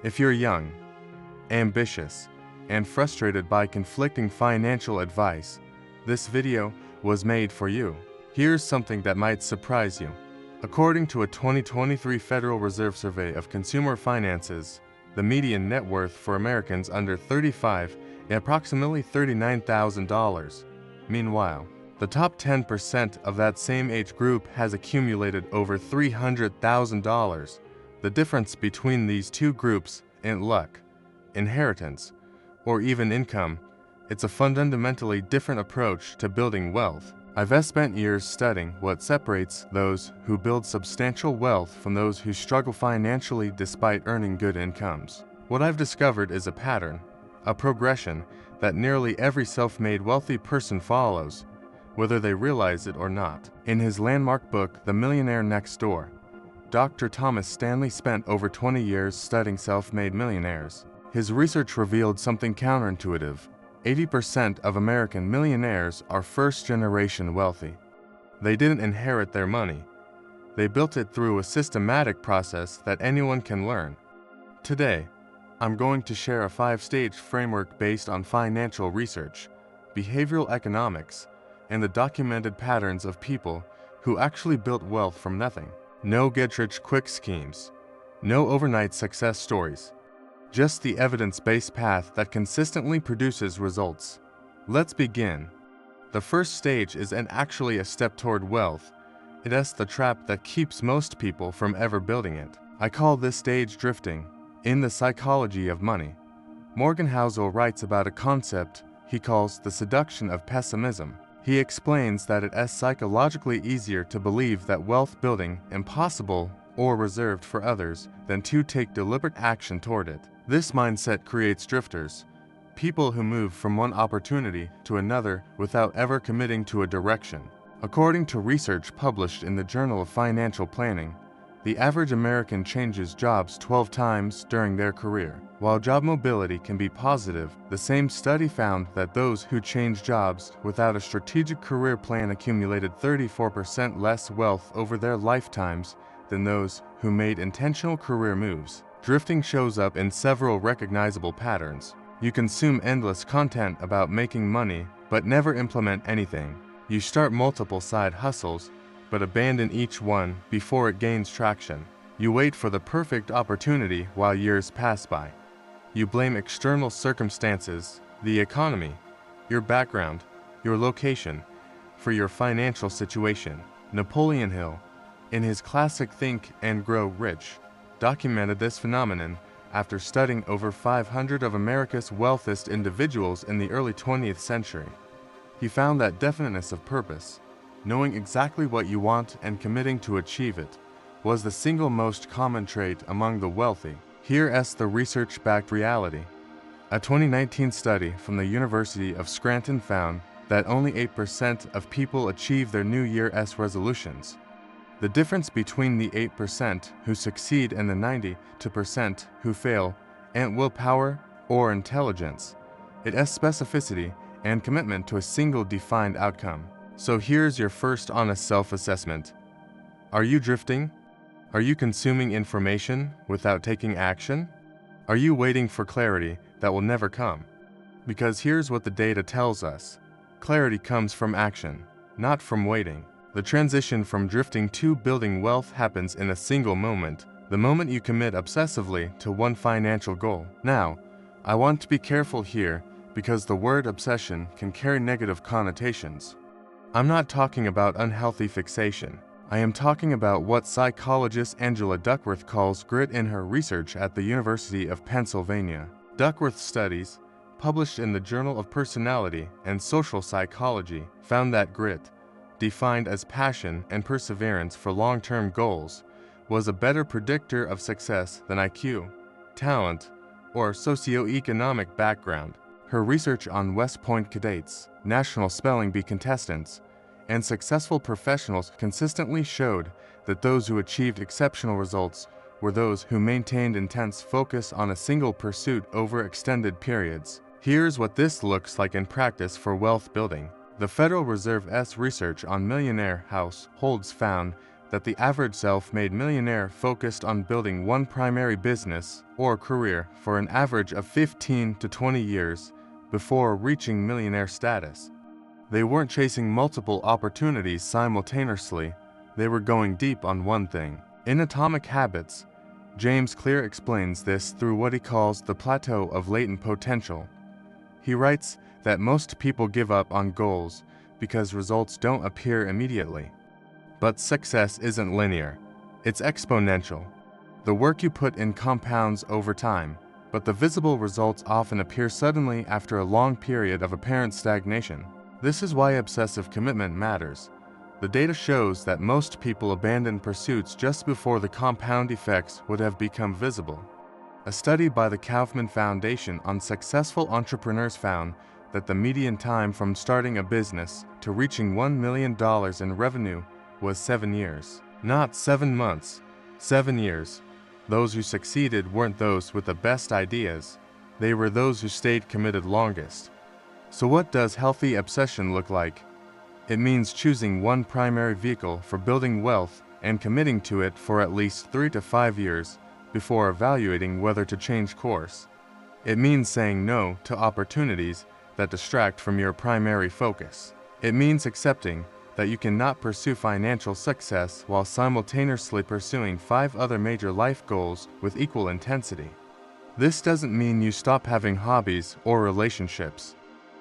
If you're young, ambitious, and frustrated by conflicting financial advice, this video was made for you. Here's something that might surprise you. According to a 2023 Federal Reserve survey of consumer finances, the median net worth for Americans under 35 is approximately $39,000. Meanwhile, the top 10% of that same age group has accumulated over $300,000. The difference between these two groups isn't luck, inheritance, or even income. It's a fundamentally different approach to building wealth. I've spent years studying what separates those who build substantial wealth from those who struggle financially despite earning good incomes. What I've discovered is a pattern, a progression that nearly every self-made wealthy person follows, whether they realize it or not. In his landmark book, The Millionaire Next Door, Dr. Thomas Stanley spent over 20 years studying self-made millionaires. His research revealed something counterintuitive. 80% of American millionaires are first-generation wealthy. They didn't inherit their money. They built it through a systematic process that anyone can learn. Today, I'm going to share a 5-stage framework based on financial research, behavioral economics, and the documented patterns of people who actually built wealth from nothing. No get-rich-quick schemes, no overnight success stories. Just the evidence-based path that consistently produces results. Let's begin. The first stage isn't actually a step toward wealth. It's the trap that keeps most people from ever building it. I call this stage drifting. In The Psychology of Money, Morgan Housel writes about a concept he calls the seduction of pessimism. He explains that it's psychologically easier to believe that wealth building is impossible or reserved for others than to take deliberate action toward it. This mindset creates drifters, people who move from one opportunity to another without ever committing to a direction. According to research published in the Journal of Financial Planning, the average American changes jobs 12 times during their career. While job mobility can be positive, the same study found that those who changed jobs without a strategic career plan accumulated 34% less wealth over their lifetimes than those who made intentional career moves. Drifting shows up in several recognizable patterns. You consume endless content about making money, but never implement anything. You start multiple side hustles, but abandon each one before it gains traction. You wait for the perfect opportunity while years pass by. You blame external circumstances, the economy, your background, your location, for your financial situation. Napoleon Hill, in his classic Think and Grow Rich, documented this phenomenon after studying over 500 of America's wealthiest individuals in the early 20th century. He found that definiteness of purpose, knowing exactly what you want and committing to achieve it, was the single most common trait among the wealthy. Here's the research-backed reality. A 2019 study from the University of Scranton found that only 8% of people achieve their New Year's resolutions. The difference between the 8% who succeed and the 92% who fail ain't willpower or intelligence. It's specificity and commitment to a single defined outcome. So here's your first honest self-assessment. Are you drifting? Are you consuming information without taking action? Are you waiting for clarity that will never come? Because here's what the data tells us. Clarity comes from action, not from waiting. The transition from drifting to building wealth happens in a single moment, the moment you commit obsessively to one financial goal. Now, I want to be careful here because the word obsession can carry negative connotations. I'm not talking about unhealthy fixation. I am talking about what psychologist Angela Duckworth calls grit in her research at the University of Pennsylvania. Duckworth's studies, published in the Journal of Personality and Social Psychology, found that grit, defined as passion and perseverance for long-term goals, was a better predictor of success than IQ, talent, or socioeconomic background. Her research on West Point cadets, National Spelling Bee contestants, and successful professionals consistently showed that those who achieved exceptional results were those who maintained intense focus on a single pursuit over extended periods. Here's what this looks like in practice for wealth building. The Federal Reserve's research on millionaire households found that the average self-made millionaire focused on building one primary business or career for an average of 15 to 20 years before reaching millionaire status. They weren't chasing multiple opportunities simultaneously, they were going deep on one thing. In Atomic Habits, James Clear explains this through what he calls the plateau of latent potential. He writes that most people give up on goals because results don't appear immediately. But success isn't linear, it's exponential. The work you put in compounds over time, but the visible results often appear suddenly after a long period of apparent stagnation. This is why obsessive commitment matters. The data shows that most people abandon pursuits just before the compound effects would have become visible. A study by the Kaufman Foundation on successful entrepreneurs found that the median time from starting a business to reaching $1 million in revenue was 7 years. Not 7 months, 7 years. Those who succeeded weren't those with the best ideas, they were those who stayed committed longest. So what does healthy obsession look like? It means choosing one primary vehicle for building wealth and committing to it for at least 3 to 5 years before evaluating whether to change course. It means saying no to opportunities that distract from your primary focus. It means accepting that you cannot pursue financial success while simultaneously pursuing 5 other major life goals with equal intensity. This doesn't mean you stop having hobbies or relationships.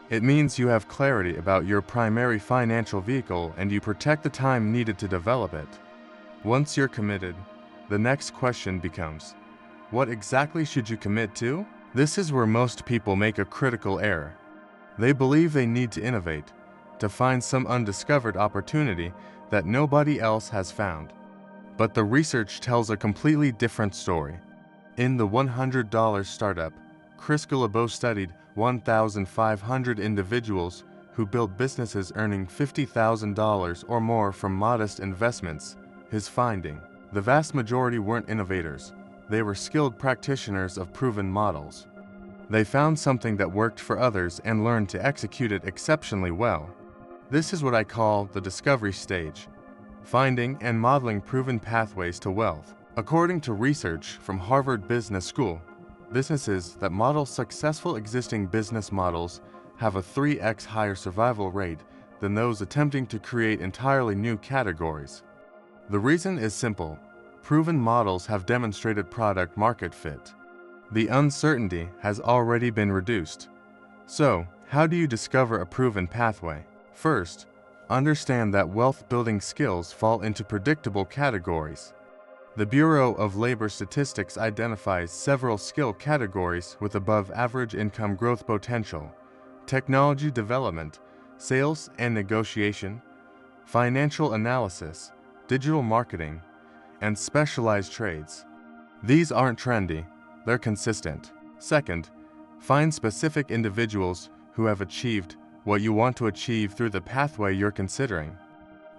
It means you have clarity about your primary financial vehicle and you protect the time needed to develop it. Once you're committed, the next question becomes, what exactly should you commit to? This is where most people make a critical error. They believe they need to innovate, to find some undiscovered opportunity that nobody else has found. But the research tells a completely different story. In the $100 startup, Chris Guillebeau studied 1,500 individuals who built businesses earning $50,000 or more from modest investments. His finding: the vast majority weren't innovators, they were skilled practitioners of proven models. They found something that worked for others and learned to execute it exceptionally well. This is what I call the discovery stage, finding and modeling proven pathways to wealth. According to research from Harvard Business School, businesses that model successful existing business models have a 3x higher survival rate than those attempting to create entirely new categories. The reason is simple: proven models have demonstrated product market fit. The uncertainty has already been reduced. So, how do you discover a proven pathway? First, understand that wealth-building skills fall into predictable categories. The Bureau of Labor Statistics identifies several skill categories with above-average income growth potential: technology development, sales and negotiation, financial analysis, digital marketing, and specialized trades. These aren't trendy, they're consistent. Second, find specific individuals who have achieved what you want to achieve through the pathway you're considering.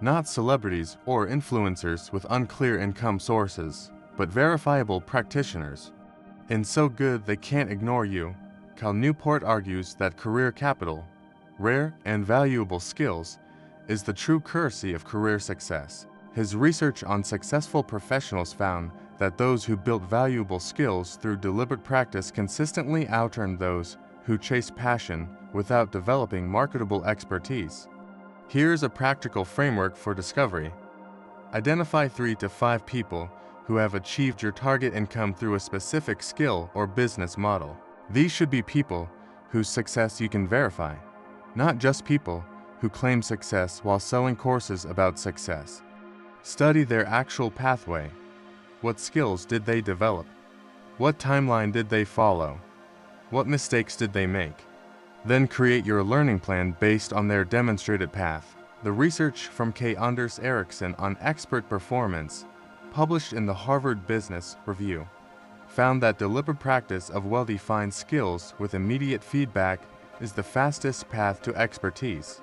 Not celebrities or influencers with unclear income sources, but verifiable practitioners. In So Good They Can't Ignore You, Cal Newport argues that career capital, rare and valuable skills, is the true currency of career success. His research on successful professionals found that those who built valuable skills through deliberate practice consistently outearned those who chase passion without developing marketable expertise. Here's a practical framework for discovery. Identify 3 to 5 people who have achieved your target income through a specific skill or business model. These should be people whose success you can verify, not just people who claim success while selling courses about success. Study their actual pathway. What skills did they develop? What timeline did they follow? What mistakes did they make? Then create your learning plan based on their demonstrated path. The research from K. Anders Ericsson on expert performance, published in the Harvard Business Review, found that deliberate practice of well-defined skills with immediate feedback is the fastest path to expertise.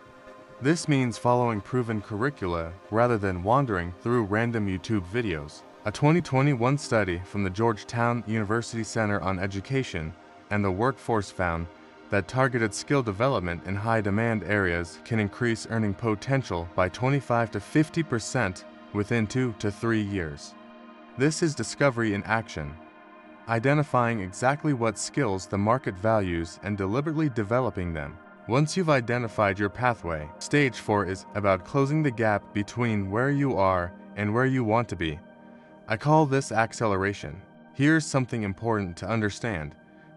This means following proven curricula rather than wandering through random YouTube videos. A 2021 study from the Georgetown University Center on Education and the Workforce found that targeted skill development in high-demand areas can increase earning potential by 25 to 50% within 2 to 3 years. This is discovery in action, identifying exactly what skills the market values and deliberately developing them. Once you've identified your pathway, stage 4 is about closing the gap between where you are and where you want to be. I call this acceleration. Here's something important to understand.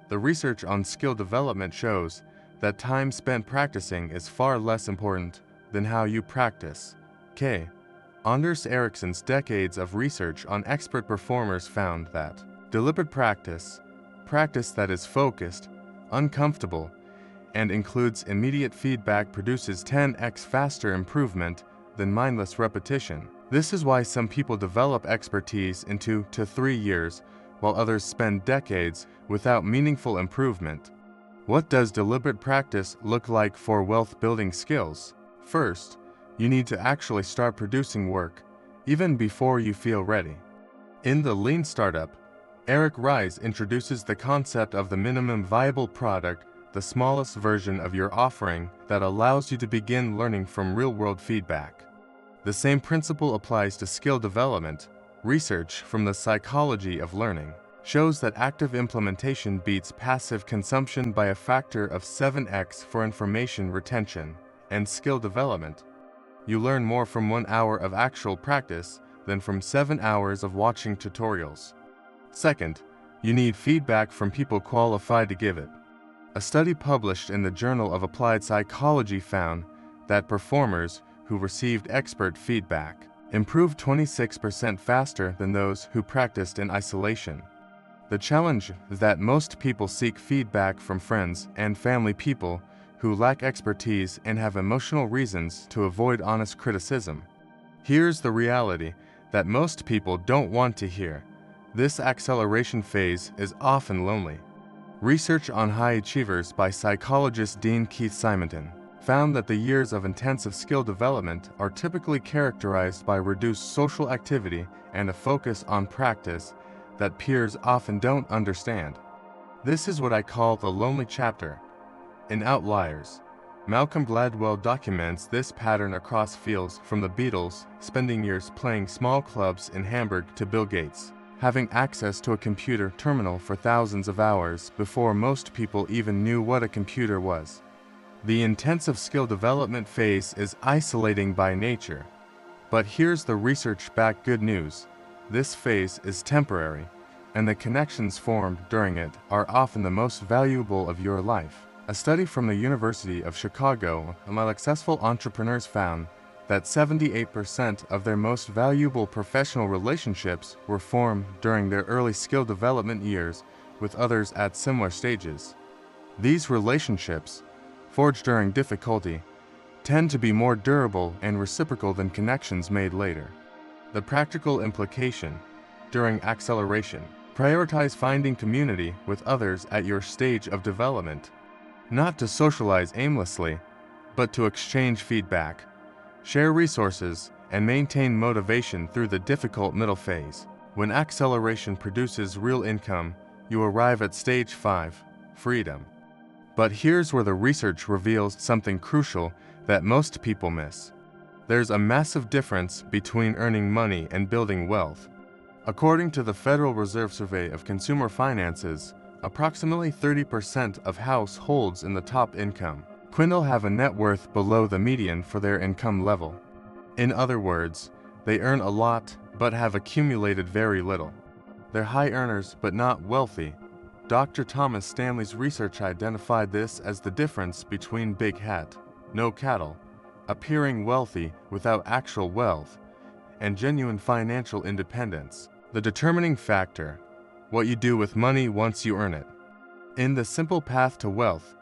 The research on skill development shows that time spent practicing is far less important than how you practice. Anders Ericsson's decades of research on expert performers found that deliberate practice that is focused, uncomfortable, and includes immediate feedback produces 10x faster improvement than mindless repetition. This is why some people develop expertise in 2 to 3 years, while others spend decades without meaningful improvement. What does deliberate practice look like for wealth-building skills? First, you need to actually start producing work, even before you feel ready. In The Lean Startup, Eric Ries introduces the concept of the minimum viable product, the smallest version of your offering that allows you to begin learning from real-world feedback. The same principle applies to skill development. Research from the psychology of learning shows that active implementation beats passive consumption by a factor of 7x for information retention and skill development. You learn more from 1 hour of actual practice than from 7 hours of watching tutorials. Second, you need feedback from people qualified to give it. A study published in the Journal of Applied Psychology found that performers who received expert feedback improved 26% faster than those who practiced in isolation. The challenge is that most people seek feedback from friends and family people who lack expertise and have emotional reasons to avoid honest criticism. Here's the reality that most people don't want to hear. This acceleration phase is often lonely. Research on high achievers by psychologist Dean Keith Simonton found that the years of intensive skill development are typically characterized by reduced social activity and a focus on practice that peers often don't understand. This is what I call the lonely chapter. In Outliers, Malcolm Gladwell documents this pattern across fields, from the Beatles spending years playing small clubs in Hamburg to Bill Gates having access to a computer terminal for thousands of hours before most people even knew what a computer was. The intensive skill development phase is isolating by nature. But here's the research-backed good news. This phase is temporary, and the connections formed during it are often the most valuable of your life. A study from the University of Chicago among successful entrepreneurs found that 78% of their most valuable professional relationships were formed during their early skill development years with others at similar stages. These relationships, forged during difficulty, tend to be more durable and reciprocal than connections made later. The practical implication: during acceleration, prioritize finding community with others at your stage of development, not to socialize aimlessly, but to exchange feedback, share resources, and maintain motivation through the difficult middle phase. When acceleration produces real income, you arrive at stage 5, freedom. But here's where the research reveals something crucial that most people miss. There's a massive difference between earning money and building wealth. According to the Federal Reserve Survey of Consumer Finances, approximately 30% of households in the top income quintile have a net worth below the median for their income level. In other words, they earn a lot but have accumulated very little. They're high earners but not wealthy. Dr. Thomas Stanley's research identified this as the difference between big hat, no cattle, appearing wealthy without actual wealth, and genuine financial independence. The determining factor: what you do with money once you earn it. In The Simple Path to Wealth,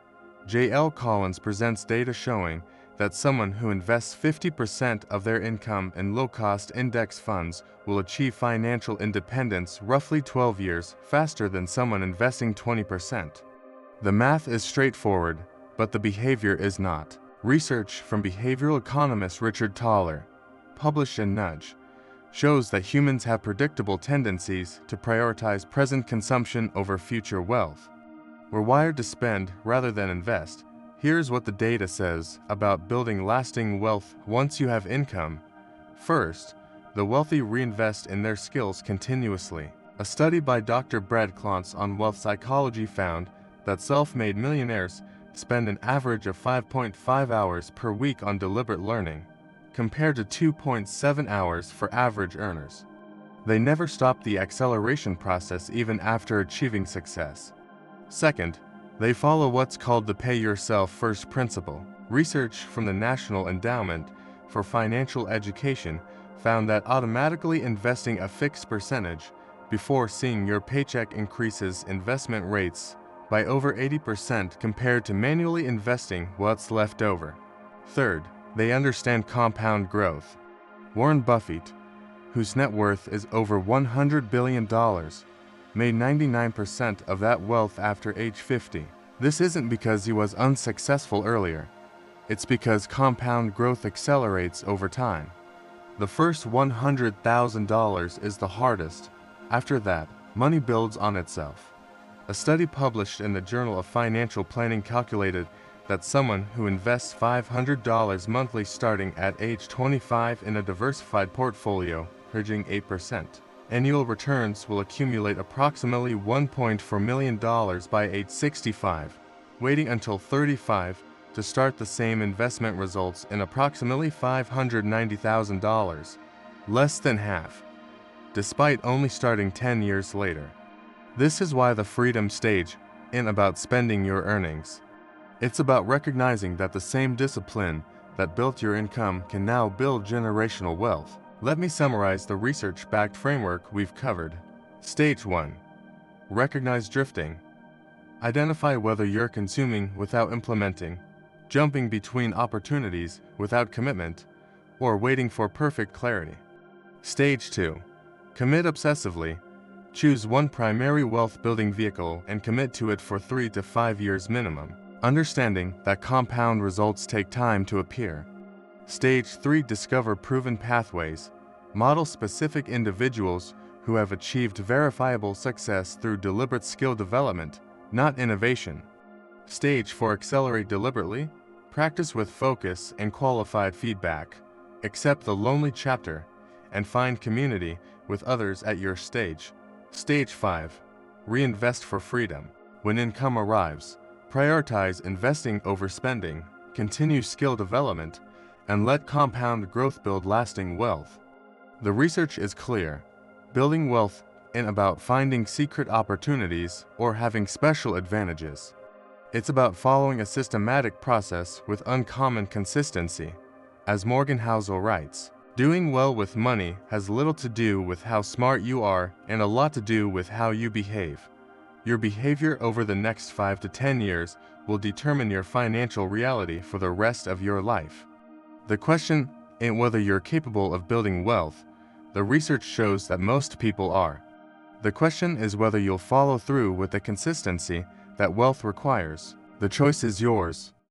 J.L. Collins presents data showing that someone who invests 50% of their income in low-cost index funds will achieve financial independence roughly 12 years faster than someone investing 20%. The math is straightforward, but the behavior is not. Research from behavioral economist Richard Thaler, published in Nudge, shows that humans have predictable tendencies to prioritize present consumption over future wealth. We're wired to spend rather than invest. Here's what the data says about building lasting wealth once you have income. First, The wealthy reinvest in their skills continuously. A study by Dr. Brad Klontz on wealth psychology found that self-made millionaires spend an average of 5.5 hours per week on deliberate learning, compared to 2.7 hours for average earners. They never stop the acceleration process even after achieving success. Second, they follow what's called the pay yourself first principle. Research from the National Endowment for Financial Education found that automatically investing a fixed percentage before seeing your paycheck increases investment rates by over 80% compared to manually investing what's left over. Third, they understand compound growth. Warren Buffett, whose net worth is over $100 billion, made 99% of that wealth after age 50. This isn't because he was unsuccessful earlier. It's because compound growth accelerates over time. The first $100,000 is the hardest. After that, money builds on itself. A study published in the Journal of Financial Planning calculated that someone who invests $500 monthly starting at age 25 in a diversified portfolio, averaging 8%, annual returns will accumulate approximately $1.4 million by age 65. Waiting until 35 to start the same investment results in approximately $590,000, less than half, despite only starting 10 years later. This is why the freedom stage isn't about spending your earnings. It's about recognizing that the same discipline that built your income can now build generational wealth. Let me summarize the research-backed framework we've covered. Stage 1. Recognize drifting. Identify whether you're consuming without implementing, jumping between opportunities without commitment, or waiting for perfect clarity. Stage 2. Commit obsessively. Choose one primary wealth-building vehicle and commit to it for 3 to 5 years minimum, understanding that compound results take time to appear. Stage 3. Discover proven pathways. Model specific individuals who have achieved verifiable success through deliberate skill development, not innovation. Stage 4. Accelerate deliberately. Practice with focus and qualified feedback. Accept the lonely chapter and find community with others at your stage. Stage 5. Reinvest for freedom. When income arrives, prioritize investing over spending, continue skill development, and let compound growth build lasting wealth. The research is clear. Building wealth isn't about finding secret opportunities or having special advantages. It's about following a systematic process with uncommon consistency. As Morgan Housel writes, doing well with money has little to do with how smart you are and a lot to do with how you behave. Your behavior over the next 5 to 10 years will determine your financial reality for the rest of your life. The question ain't whether you're capable of building wealth. The research shows that most people are. The question is whether you'll follow through with the consistency that wealth requires. The choice is yours.